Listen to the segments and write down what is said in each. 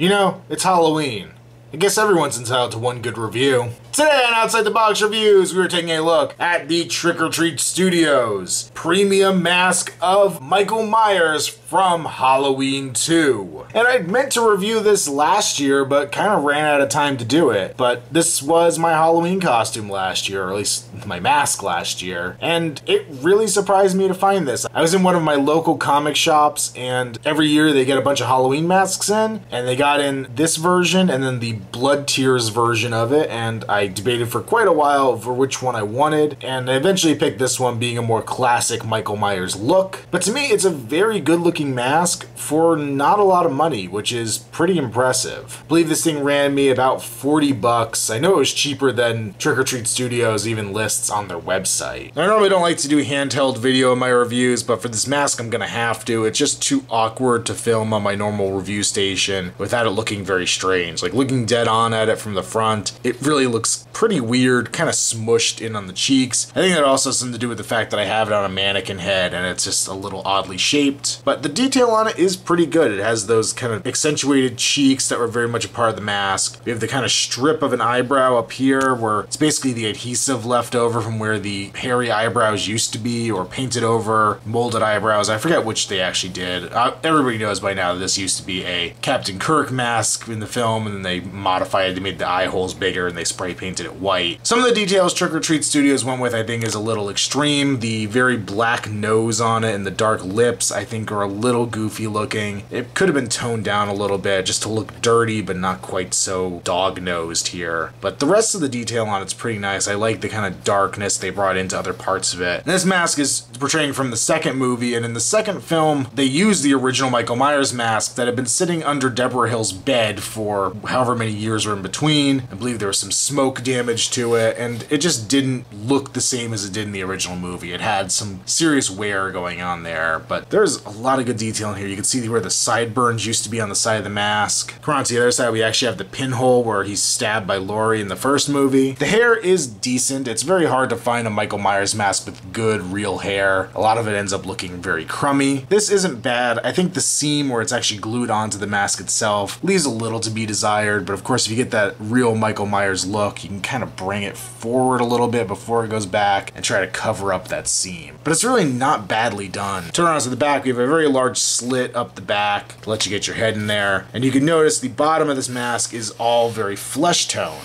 You know, it's Halloween. I guess everyone's entitled to one good review. Today on Outside the Box Reviews, we are taking a look at the Trick or Treat Studios premium mask of Michael Myers from Halloween 2. And I meant to review this last year, but kind of ran out of time to do it. But this was my Halloween costume last year, or at least my mask last year. And it really surprised me to find this. I was in one of my local comic shops, and every year they get a bunch of Halloween masks in, and they got in this version and then the Blood Tears version of it, and I debated for quite a while for which one I wanted, and I eventually picked this one, being a more classic Michael Myers look. But to me, it's a very good looking mask for not a lot of money, which is pretty impressive. I believe this thing ran me about 40 bucks. I know it was cheaper than Trick or Treat Studios even lists on their website. I normally don't like to do handheld video in my reviews, but for this mask I'm gonna have to. It's just too awkward to film on my normal review station without it looking very strange. Like, looking dead on at it from the front, it really looks pretty weird, kind of smushed in on the cheeks. I think that also has something to do with the fact that I have it on a mannequin head and it's just a little oddly shaped. But the detail on it is pretty good. It has those kind of accentuated cheeks that were very much a part of the mask. We have the kind of strip of an eyebrow up here where it's basically the adhesive left over from where the hairy eyebrows used to be, or painted over molded eyebrows. I forget which they actually did. Everybody knows by now that this used to be a Captain Kirk mask in the film, and then they modified it. They made the eye holes bigger and they spray painted it white. Some of the details Trick or Treat Studios went with, I think, is a little extreme. The very black nose on it and the dark lips, I think, are a little goofy looking. It could have been toned down a little bit just to look dirty, but not quite so dog-nosed here. But the rest of the detail on it's pretty nice. I like the kind of darkness they brought into other parts of it. And this mask is portraying from the second movie, and in the second film, they used the original Michael Myers mask that had been sitting under Deborah Hill's bed for however many years were in between. I believe there was some smoke damage to it, and it just didn't look the same as it did in the original movie. It had some serious wear going on there, but there's a lot of good detail in here. You can see where the sideburns used to be on the side of the mask. Come on to the other side, we actually have the pinhole where he's stabbed by Laurie in the first movie. The hair is decent. It's very hard to find a Michael Myers mask with good, real hair. A lot of it ends up looking very crummy. This isn't bad. I think the seam where it's actually glued onto the mask itself leaves a little to be desired, but of course if you get that real Michael Myers look, you can kind of bring it forward a little bit before it goes back and try to cover up that seam. But it's really not badly done. Turn around to the back, we have a very large slit up the back to let you get your head in there, and you can notice the bottom of this mask is all very flesh toned.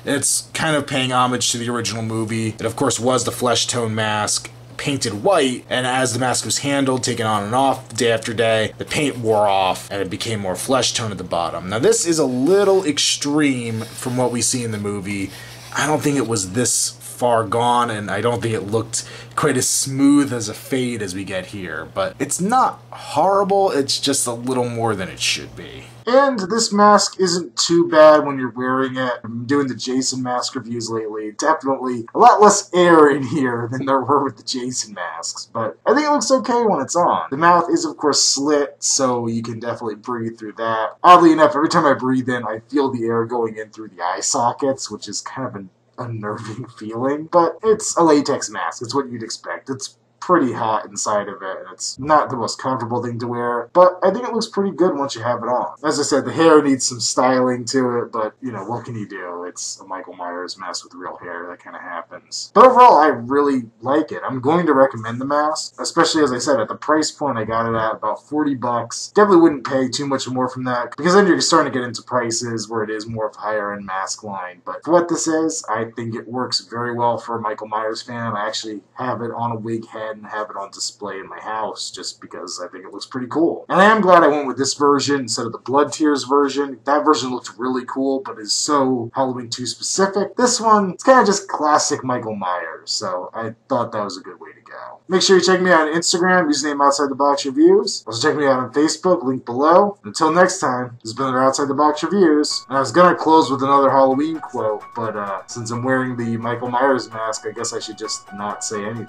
It's kind of paying homage to the original movie. It of course was the flesh tone mask painted white, and as the mask was handled, taken on and off day after day, the paint wore off and it became more flesh tone at the bottom. Now this is a little extreme from what we see in the movie. I don't think it was this far gone, and I don't think it looked quite as smooth as a fade as we get here, but it's not horrible, it's just a little more than it should be. And this mask isn't too bad when you're wearing it. I'm doing the Jason mask reviews lately. Definitely a lot less air in here than there were with the Jason masks, but I think it looks okay when it's on. The mouth is of course slit, so you can definitely breathe through that. Oddly enough, every time I breathe in, I feel the air going in through the eye sockets, which is kind of an unnerving feeling, but it's a latex mask. It's what you'd expect. It's pretty hot inside of it, and it's not the most comfortable thing to wear, but I think it looks pretty good once you have it on. As I said, the hair needs some styling to it, but, you know, what can you do? It's a Michael Myers mask with real hair. That kind of happens. But overall, I really like it. I'm going to recommend the mask, especially, as I said, at the price point I got it at, about 40 bucks. Definitely wouldn't pay too much more from that, because then you're starting to get into prices where it is more of a higher-end mask line. But for what this is, I think it works very well for a Michael Myers fan. I actually have it on a wig head and have it on display in my house just because I think it looks pretty cool. And I am glad I went with this version instead of the Blood Tears version. That version looked really cool, but is so Halloween 2 specific. This one, it's kind of just classic Michael Myers, so I thought that was a good way to go. Make sure you check me out on Instagram, username Outside the Box Reviews. Also check me out on Facebook, link below. Until next time, this has been another Outside the Box Reviews. And I was gonna close with another Halloween quote, but since I'm wearing the Michael Myers mask, I guess I should just not say anything.